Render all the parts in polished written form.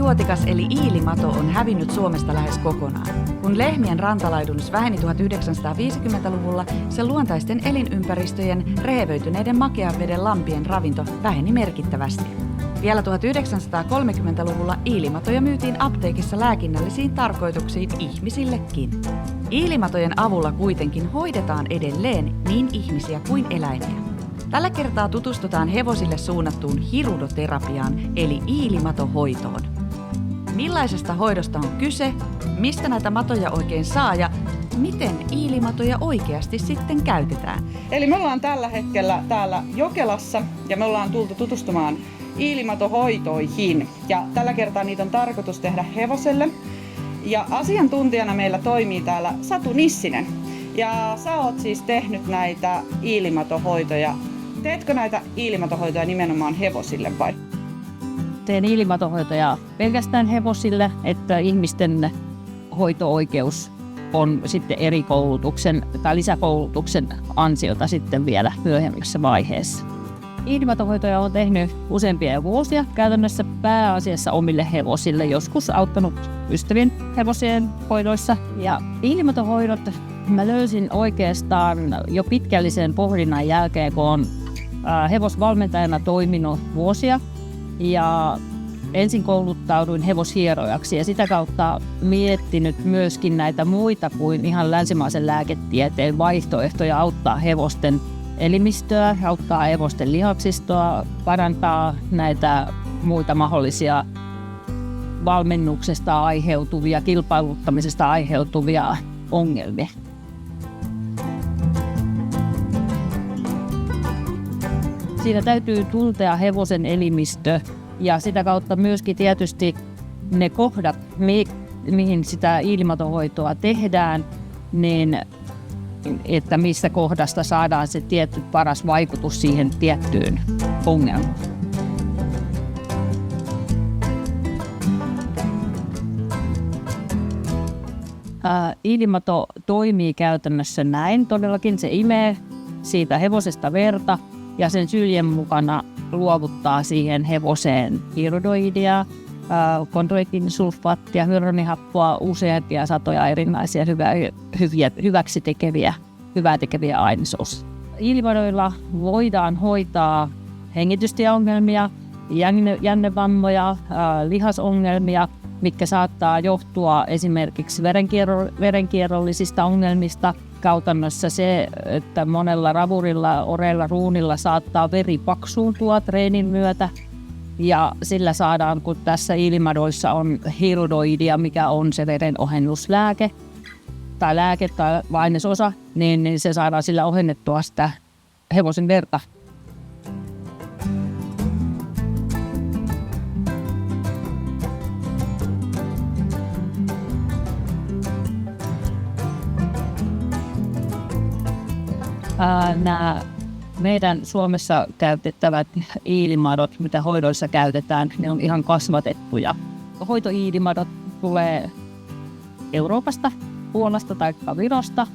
Monivuotikas eli iilimato on hävinnyt Suomesta lähes kokonaan. Kun lehmien rantalaidunnus väheni 1950-luvulla, sen luontaisten elinympäristöjen rehevöityneiden makean veden lampien ravinto väheni merkittävästi. Vielä 1930-luvulla iilimatoja myytiin apteekissa lääkinnällisiin tarkoituksiin ihmisillekin. Iilimatojen avulla kuitenkin hoidetaan edelleen niin ihmisiä kuin eläimiä. Tällä kertaa tutustutaan hevosille suunnattuun hirudoterapiaan eli iilimatohoitoon. Millaisesta hoidosta on kyse, mistä näitä matoja oikein saa ja miten iilimatoja oikeasti sitten käytetään? Eli me ollaan tällä hetkellä täällä Jokelassa ja me ollaan tultu tutustumaan iilimatohoitoihin. Ja tällä kertaa niitä on tarkoitus tehdä hevoselle. Ja asiantuntijana meillä toimii täällä Satu Nissinen. Ja sä oot siis tehnyt näitä iilimatohoitoja. Teetkö näitä iilimatohoitoja nimenomaan hevosille vai? Teen iilimatohoitoja pelkästään hevosille, että ihmisten hoito-oikeus on sitten eri koulutuksen tai lisäkoulutuksen ansiota sitten vielä myöhemmässä vaiheessa. Iilimatohoitoja olen tehnyt useampia vuosia, käytännössä pääasiassa omille hevosille, joskus auttanut ystävien hevosien hoidoissa. Ja iilimatohoidot mä löysin oikeastaan jo pitkällisen pohdinnan jälkeen, kun olen hevosvalmentajana toiminut vuosia ja ensin kouluttauduin hevoshierojaksi ja sitä kautta miettinyt myöskin näitä muita kuin ihan länsimaisen lääketieteen vaihtoehtoja auttaa hevosten elimistöä, auttaa hevosten lihaksistoa, parantaa näitä muita mahdollisia valmennuksesta aiheutuvia, kilpailuttamisesta aiheutuvia ongelmia. Siinä täytyy tuntea hevosen elimistö ja sitä kautta myöskin tietysti ne kohdat, mihin sitä iilimatohoitoa tehdään, niin että missä kohdasta saadaan se tietty paras vaikutus siihen tiettyyn ongelmaan. Iilimato toimii käytännössä näin. Todellakin se imee siitä hevosesta verta ja sen syljen mukana luovuttaa siihen hevoseen iridoidia, kondroitinsulfaattia, hyaluronihappoa, useampia satoja erinäisiä hyvää tekeviä ainesosia. Iilimadoilla voidaan hoitaa hengitystieongelmia, jännevammoja, lihasongelmia, mitkä saattaa johtua esimerkiksi verenkierrollisista ongelmista. Käytännössä se, että monella ravurilla, oreilla, ruunilla saattaa veri paksuuntua treenin myötä. Ja sillä saadaan, kun tässä iilimadoissa on hirudoidia, mikä on se verenohennuslääke tai lääke tai ainesosa, niin se saadaan sillä ohennettua sitä hevosen verta. Nämä meidän Suomessa käytettävät iilimadot, mitä hoidoissa käytetään, ne on ihan kasvatettuja. Hoitoiilimadot tulee Euroopasta, Puolasta tai Virosta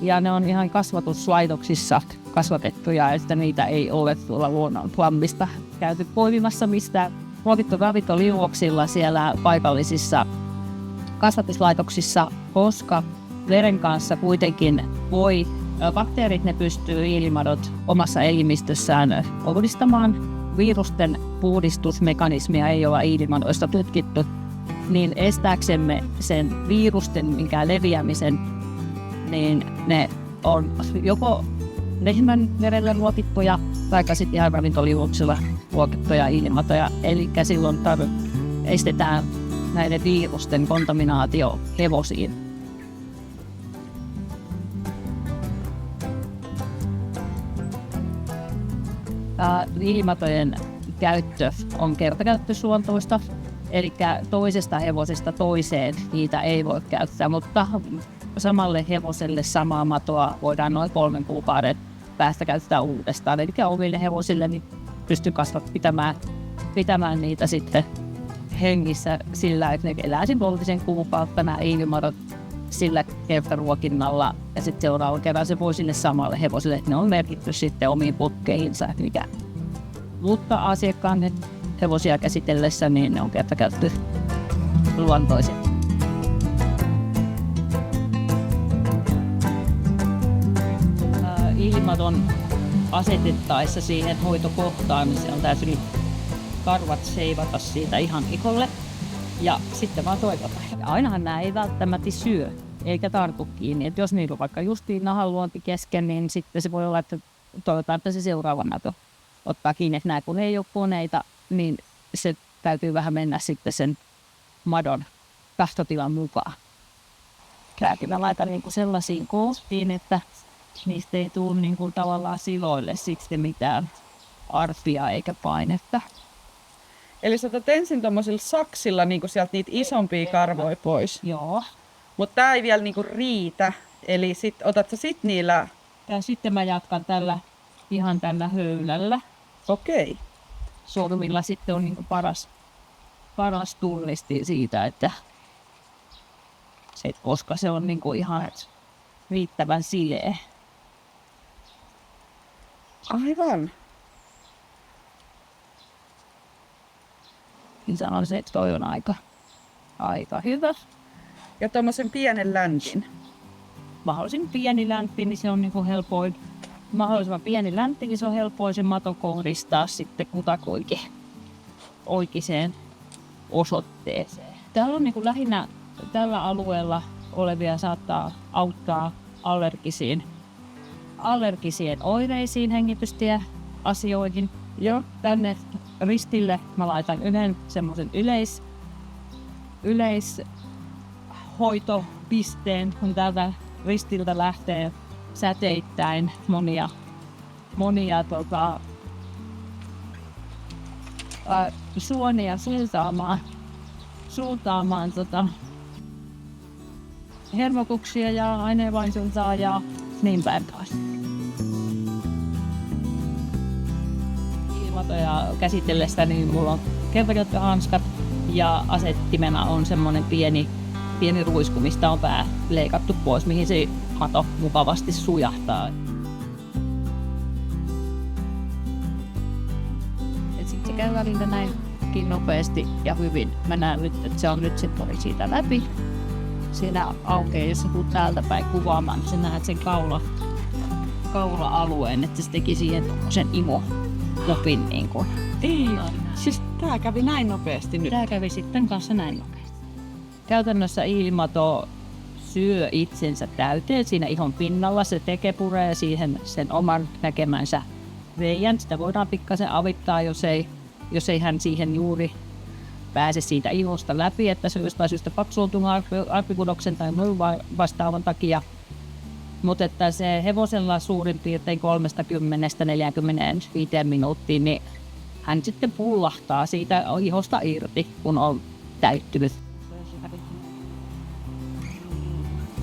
ja ne on ihan kasvatuslaitoksissa kasvatettuja, että niitä ei ole tuolla luonnonlammista käyty poimimassa mistään. Ruokittu ravintoliuoksilla siellä paikallisissa kasvatuslaitoksissa, koska veren kanssa kuitenkin bakteerit ne pystyy iilimadot omassa elimistössään uudistamaan. Virusten puhdistusmekanismia ei ole iilimadoista tutkittu, niin estääksemme sen virusten minkään leviämisen, niin ne on joko lehmän verellä ruokittuja tai sitten ihan ravintoliuoksilla ruokittuja iilimatoja. Eli silloin estetään näiden virusten kontaminaatio hevosiin. Iilimatojen käyttö on kertakäyttösuontoista, eli toisesta hevosesta toiseen niitä ei voi käyttää, mutta samalle hevoselle samaa matoa voidaan noin 3 kuukauden päästä käyttää uudestaan. Eli omille hevosille niin pystyy pitämään niitä sitten hengissä sillä, että ne elää sen 3 kuukautta nämä iilimadot sillä kertaruokinnalla ja sitten seuraavalla kerran se voi sinne samalle hevoselle, että ne on merkitty sitten omiin putkeihinsa. Mutta asiakkaan hevosia käsitellessä niin ne on kertakäyttö luontoiset. Ilmaton asetettaessa siihen hoitokohtaan, niin se on täytynyt karvat seivata siitä ihan ikolle ja sitten vaan toivota. Ainahan nämä ei välttämättä syö eikä tartu kiinni. Et jos niillä on vaikka justiin nahanluonti kesken, niin sitten se voi olla, että toivotaan, että se seuraava nato ottaa kiinni. Että nämä kun ei ole koneita, niin se täytyy vähän mennä sitten sen madon tahtotilan mukaan. Mä laitan niinku sellaisiin kohtiin, että niistä ei tule niinku tavallaan siloille sitten mitään arpia eikä painetta. Eli sä otat ensin tommosilla saksilla niinku sieltä niitä isompia karvoja pois. Joo. Mutta tää ei vielä niinku riitä. Eli otat sä sit niillä... Ja sitten mä jatkan ihan tällä höylällä. Okei. Sormilla sitten on niinku paras tunnisti siitä, että koska se on niinku ihan riittävän sileä. Aivan. Niin sanoisin, että toi on aika hyvä. Ja tommosen pienen läntin. Mahdollisimman pieni läntti, niin se on niinku helpoin. Mahdollisimman pieni läntti, niin se on helpoin se mato kohdistaa sitten kutakuinkin oikeaan osoitteeseen. Täällä on niinku lähinnä tällä alueella olevia saattaa auttaa allergisiin oireisiin, hengitystieasioihin. Jo tänne ristille mä laitan yhden semmoisen yleishoitopisteen, kun täältä ristiltä lähtee säteittäin monia suonia suuntaamaan hermotuksia ja aineenvaihtuntaa ja niin päin pois. Ilmatoja käsitellessä niin mulla on kertakäyttöhanskat ja asettimena on semmonen pieni ruisku, mistä on pää leikattu pois, mihin se mato mukavasti sujahtaa. Sitten se käy välillä näinkin nopeasti ja hyvin. Mä näen nyt, että se on nyt se pori siitä läpi. Siinä aukeaa, jos sä tulet täältä päin kuvaamaan, niin sä näet sen kaula-alueen, että se teki siihen sen imo-nopin. Niin kuin. Siis tää kävi näin nopeasti nyt. Tää kävi sitten kanssa näin nopeasti. Käytännössä ilmato syö itsensä täyteen siinä ihon pinnalla. Se puree siihen sen oman näkemänsä veijän. Sitä voidaan pikkasen avittaa, jos ei hän siihen juuri pääse siitä ihosta läpi, että se jostain syystä paksuuntumaan arpikudoksen tai muun vastaavan takia. Mutta että se hevosella suurin piirtein 30-45 minuuttia, niin hän sitten pullahtaa siitä ihosta irti, kun on täyttynyt.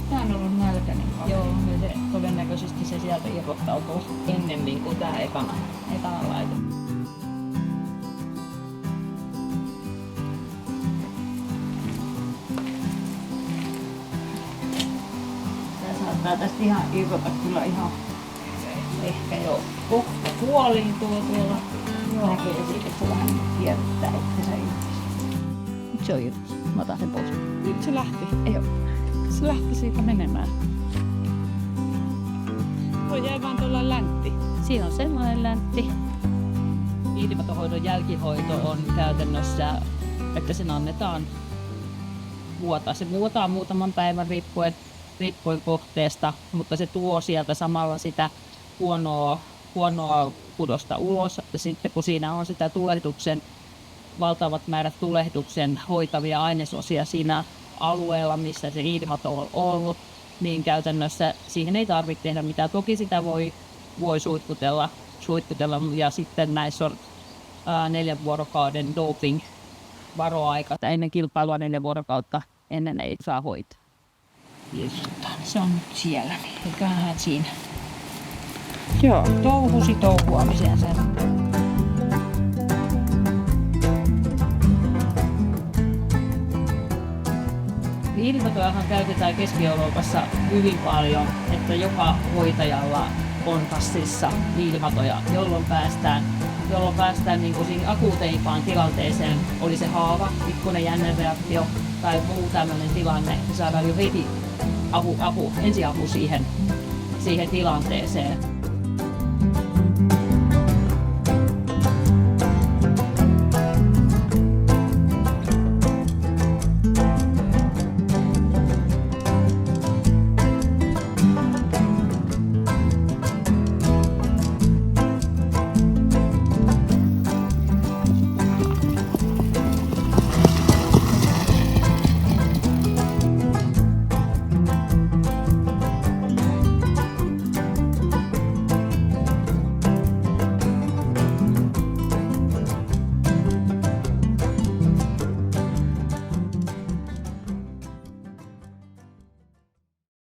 Tämä on ollut nälkäinen. Joo, ja se, todennäköisesti se sieltä irrottautuu ennemmin kuin tämä ekana laite. Saattaa tästä ihan irrota kyllä ihan ehkä jo kohta puoliin tuolla. Näkee siitä, että se vähän kiertää, että se irrosi. Nyt se on irrosi. Mä otan sen pois. Nyt se lähti. Ei ole. Se lähti siitä menemään. Voi jäi vaan tuolla läntti. Siinä on sellainen läntti. Ilmatohoidon jälkihoito on käytännössä, että sen annetaan vuotaa. Se vuotaa muutaman päivän riippuen kohteesta, mutta se tuo sieltä samalla sitä huonoa kudosta ulos. Ja sitten kun siinä on sitä valtavat määrät tulehduksen hoitavia ainesosia siinä alueella, missä se ilmato on ollut, niin käytännössä siihen ei tarvitse tehdä mitään. Toki sitä voi suihkutella ja sitten näissä on 4 vuorokauden doping-varoaika. Ennen kilpailua 4 vuorokautta ennen ei saa hoitaa. Se on nyt siellä, eiköhän siinä. Joo. Touhusi touhuamiseen sen. Ilmatojahan käytetään Keski-Euroopassa hyvin paljon, että joka hoitajalla on passissa ilmatoja, jolloin päästään jolloin päästään niin kuin siihen akuuteimpaan tilanteeseen, oli se haava, pikkuinen jännereaktio tai muu tämmöinen tilanne, niin saadaan jo heti ensiapu siihen tilanteeseen.